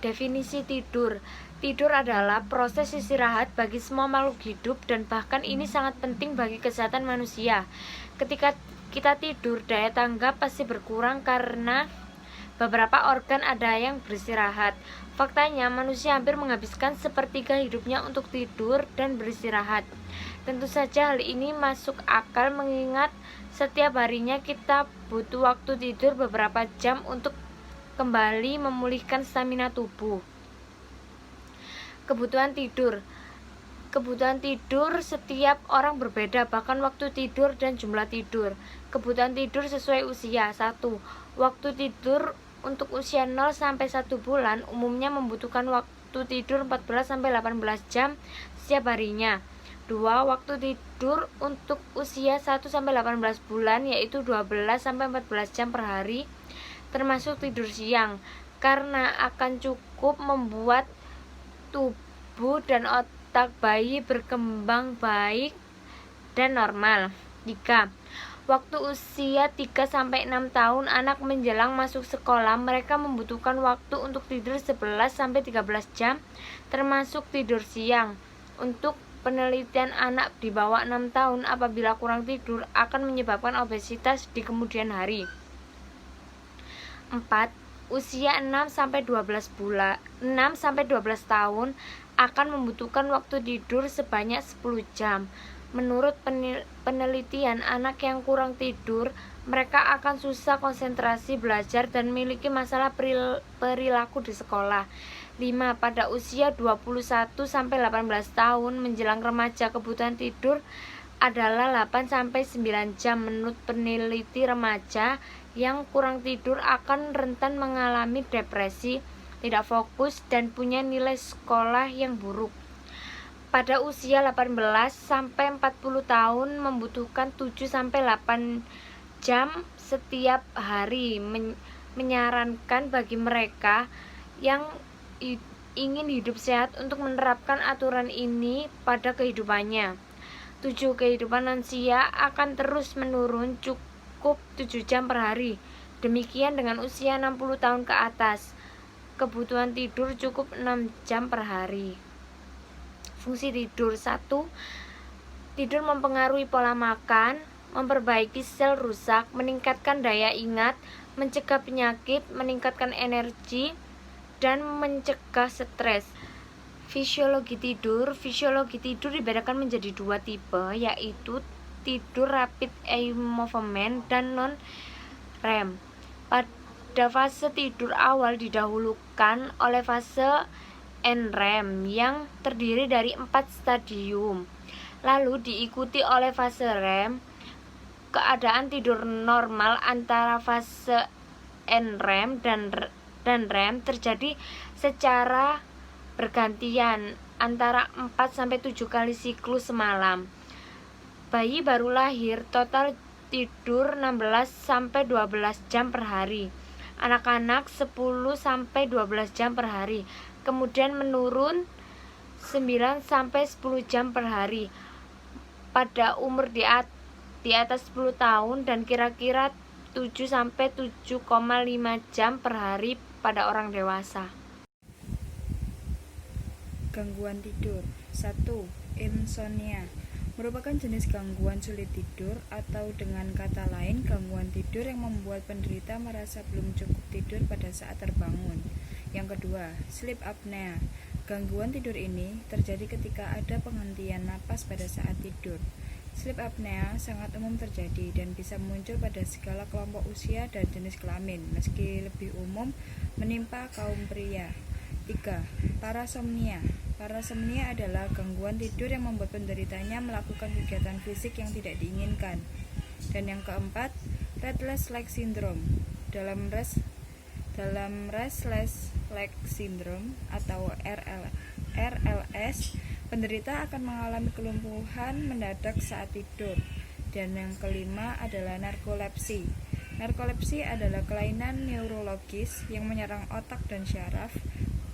Definisi tidur. Tidur adalah proses istirahat bagi semua makhluk hidup dan bahkan ini sangat penting bagi kesehatan manusia. Ketika kita tidur, daya tanggap pasti berkurang karena beberapa organ ada yang beristirahat. Faktanya, manusia hampir menghabiskan sepertiga hidupnya untuk tidur dan beristirahat. Tentu saja hal ini masuk akal mengingat setiap harinya kita butuh waktu tidur beberapa jam untuk kembali memulihkan stamina tubuh. Kebutuhan tidur. Kebutuhan tidur setiap orang berbeda, bahkan waktu tidur dan jumlah tidur. Kebutuhan tidur sesuai usia. 1. Waktu tidur untuk usia 0 sampai 1 bulan umumnya membutuhkan waktu tidur 14 sampai 18 jam setiap harinya. 2. Waktu tidur untuk usia 1 sampai 18 bulan yaitu 12 sampai 14 jam per hari, termasuk tidur siang, karena akan cukup membuat tubuh dan otak bayi berkembang baik dan normal. 3. Waktu usia 3 sampai 6 tahun anak menjelang masuk sekolah, mereka membutuhkan waktu untuk tidur 11 sampai 13 jam, termasuk tidur siang. Untuk penelitian, anak di bawah 6 tahun apabila kurang tidur akan menyebabkan obesitas di kemudian hari. 4. Usia 6 sampai 12 tahun akan membutuhkan waktu tidur sebanyak 10 jam. Menurut penelitian, anak yang kurang tidur, mereka akan susah konsentrasi belajar dan memiliki masalah perilaku di sekolah. 5. Pada usia 21 sampai 18 tahun menjelang remaja, kebutuhan tidur adalah 8 sampai 9 jam. Menurut peneliti, remaja yang kurang tidur akan rentan mengalami depresi, tidak fokus, dan punya nilai sekolah yang buruk. Pada usia 18 sampai 40 tahun membutuhkan 7 sampai 8 jam setiap hari. Menyarankan bagi mereka yang ingin hidup sehat untuk menerapkan aturan ini pada kehidupannya. 7. Kehidupan lansia akan terus menurun, cukup 7 jam per hari. Demikian dengan usia 60 tahun ke atas. Kebutuhan tidur cukup 6 jam per hari. Fungsi tidur. 1. Tidur mempengaruhi pola makan, memperbaiki sel rusak, meningkatkan daya ingat, mencegah penyakit, meningkatkan energi, dan mencegah stres. Fisiologi tidur. Fisiologi tidur dibedakan menjadi 2 tipe, yaitu tidur rapid eye movement dan non-REM. Pada fase tidur awal didahulukan oleh fase NREM yang terdiri dari 4 stadium, lalu diikuti oleh fase REM. Keadaan tidur normal antara fase NREM dan REM terjadi secara bergantian antara 4-7 kali siklus semalam. Bayi baru lahir total tidur 16-12 jam per hari. Anak-anak 10-12 jam per hari. Kemudian menurun 9-10 jam per hari pada umur di atas 10 tahun dan kira-kira 7-7,5 jam per hari pada orang dewasa. Gangguan tidur. 1. Insomnia merupakan jenis gangguan sulit tidur atau dengan kata lain gangguan tidur yang membuat penderita merasa belum cukup tidur pada saat terbangun. Yang kedua, sleep apnea. Gangguan tidur ini terjadi ketika ada penghentian napas pada saat tidur. Sleep apnea sangat umum terjadi dan bisa muncul pada segala kelompok usia dan jenis kelamin, meski lebih umum menimpa kaum pria. 3. Parasomnia. Parasomnia adalah gangguan tidur yang membuat penderitanya melakukan kegiatan fisik yang tidak diinginkan. Dan yang keempat, restless leg syndrome. Dalam restless leg syndrome atau RLS, penderita akan mengalami kelumpuhan mendadak saat tidur. Dan yang kelima adalah narkolepsi. Narkolepsi adalah kelainan neurologis yang menyerang otak dan syaraf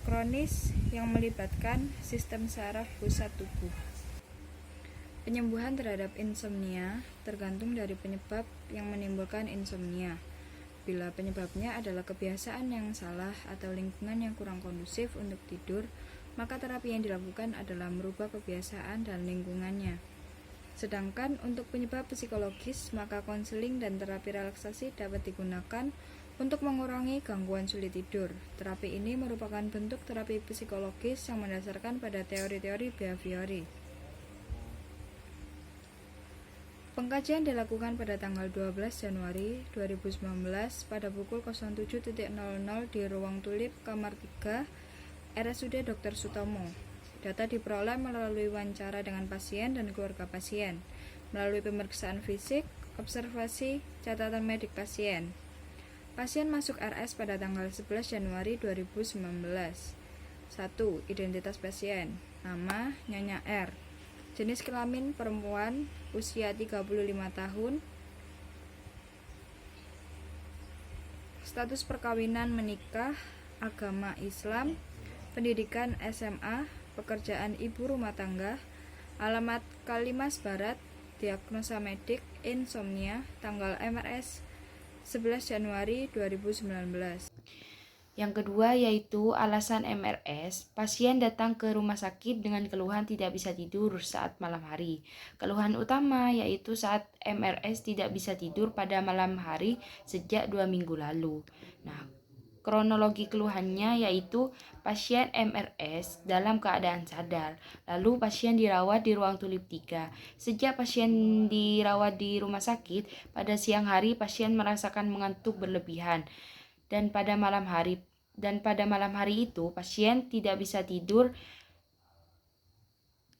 kronis yang melibatkan sistem saraf pusat tubuh. Penyembuhan terhadap insomnia tergantung dari penyebab yang menimbulkan insomnia. Bila penyebabnya adalah kebiasaan yang salah atau lingkungan yang kurang kondusif untuk tidur, maka terapi yang dilakukan adalah merubah kebiasaan dan lingkungannya. Sedangkan untuk penyebab psikologis, maka konseling dan terapi relaksasi dapat digunakan untuk mengurangi gangguan sulit tidur. Terapi ini merupakan bentuk terapi psikologis yang mendasarkan pada teori-teori behaviori. Pengkajian dilakukan pada tanggal 12 Januari 2019 pada pukul 07.00 di ruang tulip kamar 3 RSUD Dr. Sutomo. Data diperoleh melalui wawancara dengan pasien dan keluarga pasien, melalui pemeriksaan fisik, observasi, catatan medik pasien. Pasien masuk RS pada tanggal 11 Januari 2019. 1. Identitas pasien. Nama, Nyonya R. Jenis kelamin perempuan, usia 35 tahun. Status perkawinan menikah, agama Islam, pendidikan SMA, pekerjaan ibu rumah tangga, alamat Kalimas Barat, diagnosa medik insomnia, tanggal MRS 11 Januari 2019. Yang kedua yaitu alasan MRS, pasien datang ke rumah sakit dengan keluhan tidak bisa tidur saat malam hari. Keluhan utama yaitu saat MRS tidak bisa tidur pada malam hari sejak 2 minggu lalu. Nah, kronologi keluhannya yaitu pasien MRS dalam keadaan sadar, lalu pasien dirawat di ruang tulip 3. Sejak pasien dirawat di rumah sakit, pada siang hari pasien merasakan mengantuk berlebihan. Dan pada malam hari itu pasien tidak bisa tidur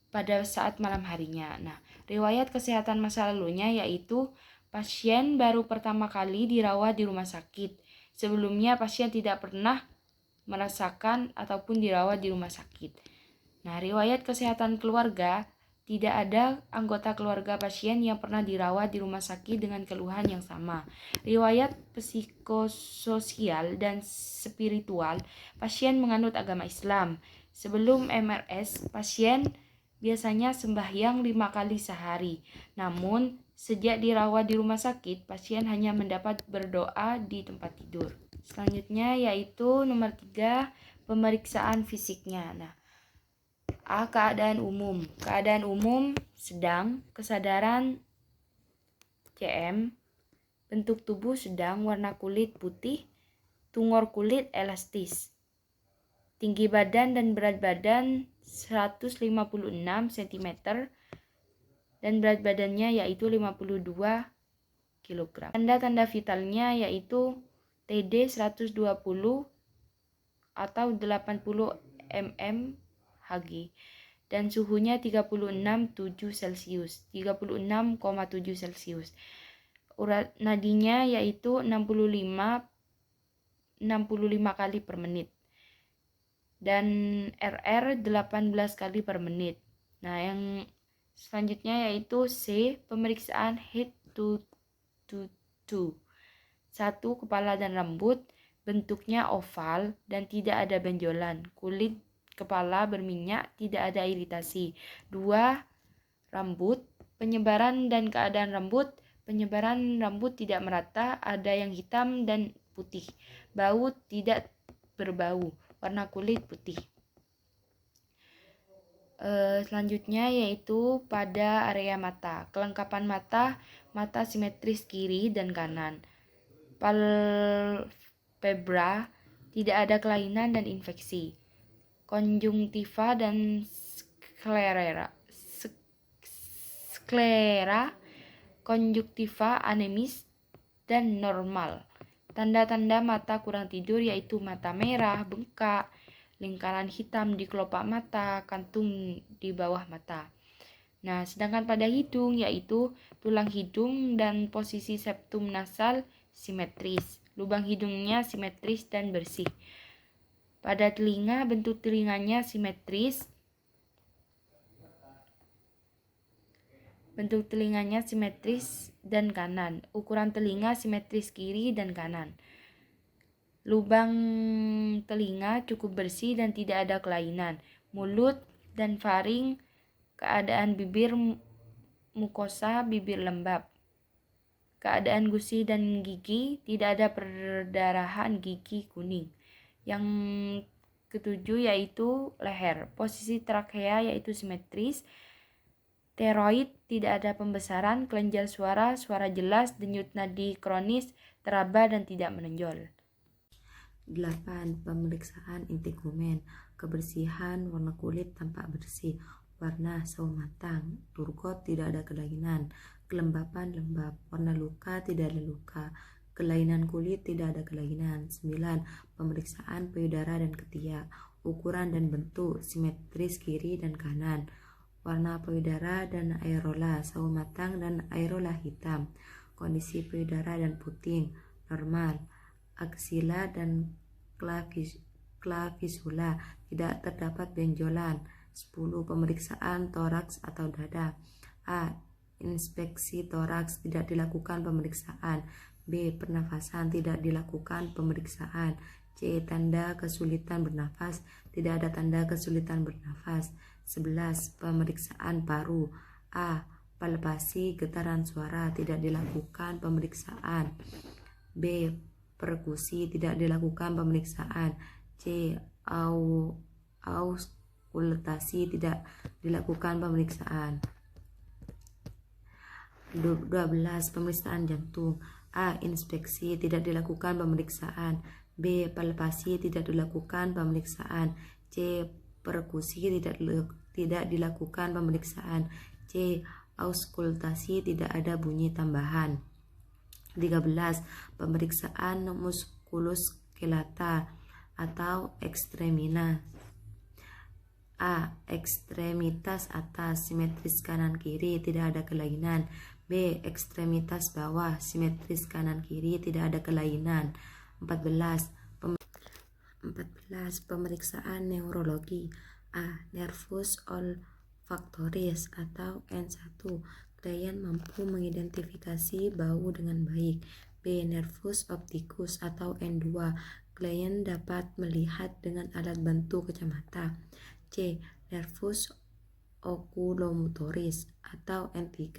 pada saat malam harinya. Nah, riwayat kesehatan masa lalunya yaitu pasien baru pertama kali dirawat di rumah sakit. Sebelumnya pasien tidak pernah merasakan ataupun dirawat di rumah sakit. Nah, riwayat kesehatan keluarga, tidak ada anggota keluarga pasien yang pernah dirawat di rumah sakit dengan keluhan yang sama. Riwayat psikososial dan spiritual, pasien menganut agama Islam. Sebelum MRS, pasien biasanya sembahyang 5 kali sehari. Namun, sejak dirawat di rumah sakit, pasien hanya mendapat berdoa di tempat tidur. Selanjutnya yaitu nomor 3, pemeriksaan fisiknya. Nah, A. Keadaan umum. Keadaan umum sedang, kesadaran CM, bentuk tubuh sedang, warna kulit putih, tumor kulit elastis. Tinggi badan dan berat badan 156 cm dan berat badannya yaitu 52 kg. Tanda-tanda vitalnya yaitu TD 120 atau 80 mm Hg dan suhunya 36,7 Celcius. Urat nadinya yaitu 65 kali per menit dan RR 18 kali per menit. Nah, yang selanjutnya yaitu C, pemeriksaan head to toe. 1. Kepala dan rambut, bentuknya oval dan tidak ada benjolan. Kulit kepala berminyak, tidak ada iritasi. 2. Rambut, penyebaran dan keadaan rambut. Penyebaran rambut tidak merata, ada yang hitam dan putih. Bau tidak berbau, warna kulit putih. Selanjutnya yaitu pada area mata. Kelengkapan mata, mata simetris kiri dan kanan. Palpebra, tidak ada kelainan dan infeksi. Konjungtiva dan sklera konjungtiva anemis dan normal. Tanda-tanda mata kurang tidur yaitu mata merah, bengkak, lingkaran hitam di kelopak mata, kantung di bawah mata. Nah, sedangkan pada hidung yaitu tulang hidung dan posisi septum nasal simetris. Lubang hidungnya simetris dan bersih. Pada telinga, bentuk telinganya simetris. Bentuk telinganya simetris dan kanan. Ukuran telinga simetris kiri dan kanan. Lubang telinga cukup bersih dan tidak ada kelainan. Mulut dan faring, keadaan bibir mukosa bibir lembab. keadaan gusi dan gigi, tidak ada perdarahan gigi kuning. Yang ketujuh yaitu leher. Posisi trakea yaitu simetris. Teroid, tidak ada pembesaran, kelenjar suara, suara jelas, denyut nadi kronis, teraba dan tidak menonjol. 8. Pemeriksaan integumen. Kebersihan, warna kulit tampak bersih, warna sawo matang, turgot tidak ada kelainan, kelembapan lembab, warna luka tidak ada luka, kelainan kulit tidak ada kelainan. 9. Pemeriksaan payudara dan ketiak. Ukuran dan bentuk simetris kiri dan kanan, warna payudara dan areola sawo matang dan areola hitam, kondisi payudara dan puting normal, aksila dan klavisula tidak terdapat benjolan. 10. Pemeriksaan toraks atau dada. A. Inspeksi toraks, tidak dilakukan pemeriksaan. B. Pernafasan, tidak dilakukan pemeriksaan. C. Tanda kesulitan bernafas, tidak ada tanda kesulitan bernafas. 11. Pemeriksaan paru. A. Palpasi getaran suara, tidak dilakukan pemeriksaan. B. Perkusi, tidak dilakukan pemeriksaan. C. Auskultasi, tidak dilakukan pemeriksaan. 12. Pemeriksaan jantung. A. Inspeksi, tidak dilakukan pemeriksaan. B. Palpasi, tidak dilakukan pemeriksaan. C. Perkusi, tidak dilakukan pemeriksaan. C. Auskultasi, tidak ada bunyi tambahan. 13. Pemeriksaan muskuloskeleta atau ekstremitas. A. Ekstremitas atas, simetris kanan kiri, tidak ada kelainan. B. Ekstremitas bawah, simetris kanan kiri, tidak ada kelainan. 14. Pemeriksaan neurologi. A. Nervus olfactoris atau N1. Klien mampu mengidentifikasi bau dengan baik. B. Nervus opticus atau N2. Klien dapat melihat dengan alat bantu kacamata. C. Nervus oculomotoris atau N3.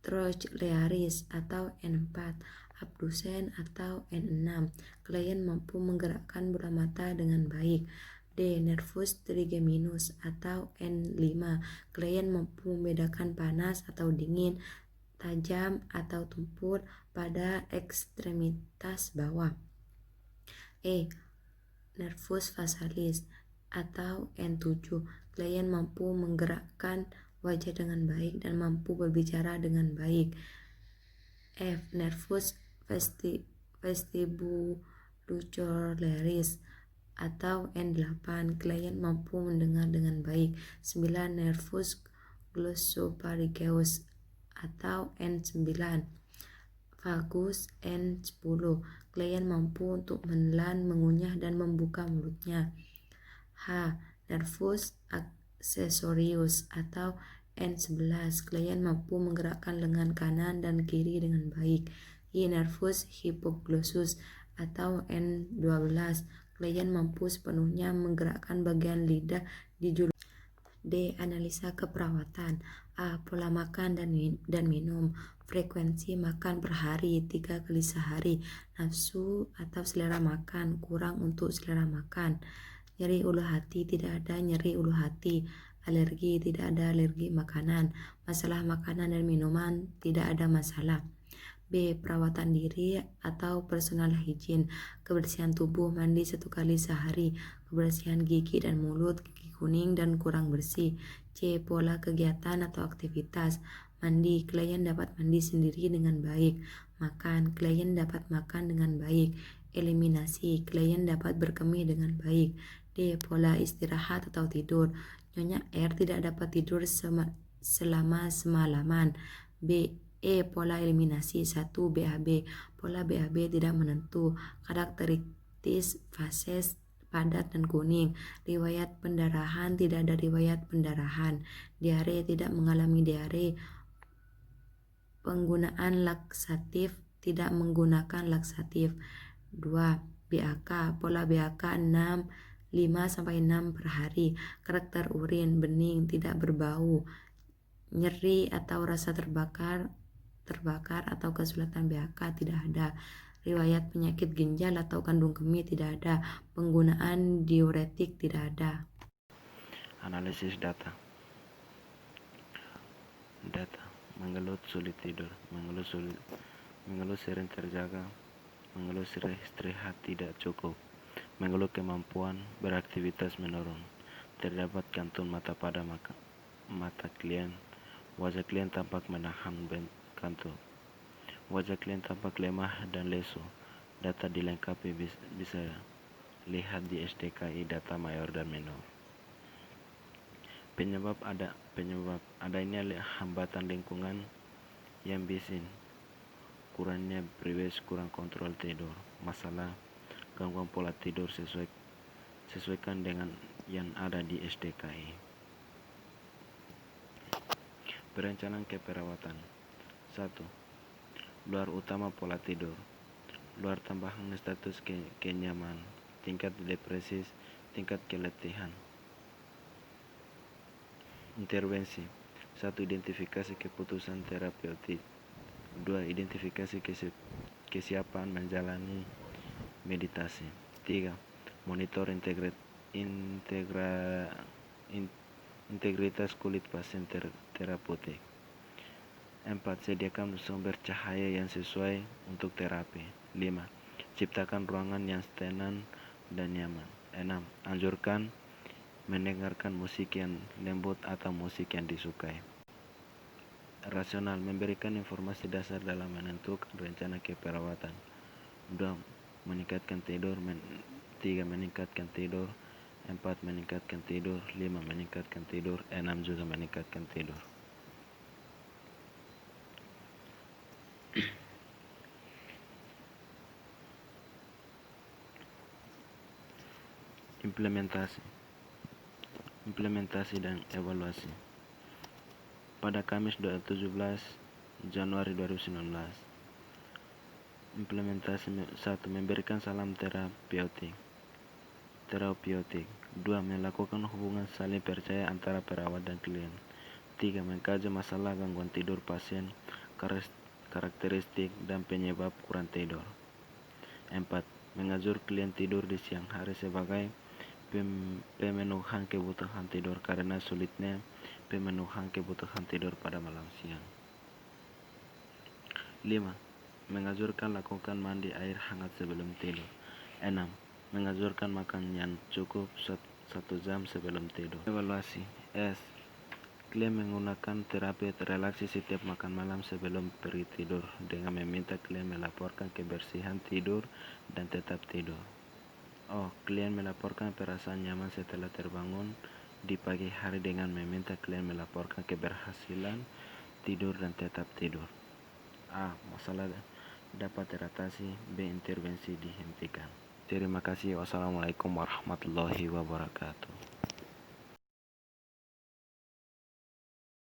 Trochlearis atau N4. Abdusen atau N6. Klien mampu menggerakkan bola mata dengan baik. D. Nervus trigeminus atau N5. Klien mampu membedakan panas atau dingin, tajam atau tumpul pada ekstremitas bawah. E. Nervus facialis atau N7. Klien mampu menggerakkan wajah dengan baik dan mampu berbicara dengan baik. F. Nervus vestibulocochlearis atau N8. Klien mampu mendengar dengan baik. 9. Nervus glossopharyngeus atau N9. Vagus N10. Klien mampu untuk menelan, mengunyah, dan membuka mulutnya. H. Nervus accessorius atau N11. Klien mampu menggerakkan lengan kanan dan kiri dengan baik. I. Nervus hypoglossus atau N12. Klien mampu sepenuhnya menggerakkan bagian lidah di julu. D. Analisa keperawatan. A. Pola makan dan minum. Frekuensi makan per hari 3 kali sehari. Nafsu atau selera makan kurang untuk selera makan. Nyeri ulu hati, tidak ada nyeri ulu hati. Alergi, tidak ada alergi makanan. Masalah makanan dan minuman, tidak ada masalah. B. Perawatan diri atau personal hygiene. Kebersihan tubuh, mandi 1 kali sehari. Kebersihan gigi dan mulut, gigi kuning dan kurang bersih. C. Pola kegiatan atau aktivitas. Mandi, klien dapat mandi sendiri dengan baik. Makan, klien dapat makan dengan baik. Eliminasi, klien dapat berkemih dengan baik. D. Pola istirahat atau tidur. Nyonya R tidak dapat tidur selama semalaman. B. Pola eliminasi. 1. BAB. Pola BAB tidak menentu. Karakteristik fases padat dan kuning. Riwayat pendarahan, tidak ada riwayat pendarahan. Diare, tidak mengalami diare. Penggunaan laksatif, tidak menggunakan laksatif. 2. BAK. Pola BAK 5-6 per hari. Karakter urin bening, tidak berbau. Nyeri atau rasa terbakar terbakar atau kesulitan BAK tidak ada. Riwayat penyakit ginjal atau kandung kemih tidak ada. Penggunaan diuretik tidak ada. Analisis data. Mengeluh sulit tidur, mengeluh sering terjaga, mengeluh istirahat tidak cukup, mengeluh kemampuan beraktivitas menurun, terdapat kantung mata pada mata klien, wajah klien tampak menahan kantuk, wajah klien tampak lemah dan lesu. Data dilengkapi bisa lihat di SDKI data mayor dan minor. Penyebab adanya hambatan lingkungan yang bisin, kurangnya privasi, kurang kontrol tidur, masalah gangguan pola tidur sesuaikan dengan yang ada di SDKI. Perencanaan keperawatan. 1. Luar utama pola tidur. Luar tambahan status kenyaman, tingkat depresi, tingkat keletihan. Intervensi. 1. Identifikasi keputusan terapeutik. 2. Identifikasi kesiapan menjalani meditasi. 3. Monitor integritas kulit pasien terapeutik. 4. Sediakan sumber cahaya yang sesuai untuk terapi. 5. Ciptakan ruangan yang tenang dan nyaman. 6. Anjurkan mendengarkan musik yang lembut atau musik yang disukai. Rasional, memberikan informasi dasar dalam menentukan rencana keperawatan. 2. Meningkatkan tidur. 3. Meningkatkan tidur. 4. Meningkatkan tidur. 5. Meningkatkan tidur. 6. Juga meningkatkan tidur. Implementasi dan evaluasi. Pada Kamis 17 Januari 2019, implementasi 1. Memberikan salam terapeutik. 2. Melakukan hubungan saling percaya antara perawat dan klien. 3. Mengkaji masalah gangguan tidur pasien, karakteristik dan penyebab kurang tidur. 4. Mengajur klien tidur di siang hari sebagai pemenuhan kebutuhan tidur karena sulitnya pemenuhan kebutuhan tidur pada malam siang. 5. Mengajurkan lakukan mandi air hangat sebelum tidur. 6. Mengajurkan makan yang cukup 1 jam sebelum tidur. Evaluasi. S. Klien menggunakan terapi relaksi setiap makan malam sebelum pergi tidur dengan meminta klien melaporkan kebersihan tidur dan tetap tidur. O. Klien melaporkan perasaan nyaman setelah terbangun di pagi hari dengan meminta klien melaporkan keberhasilan tidur dan tetap tidur. A. Masalah dapat teratasi. B. Intervensi dihentikan. Terima kasih. Wassalamualaikum warahmatullahi wabarakatuh.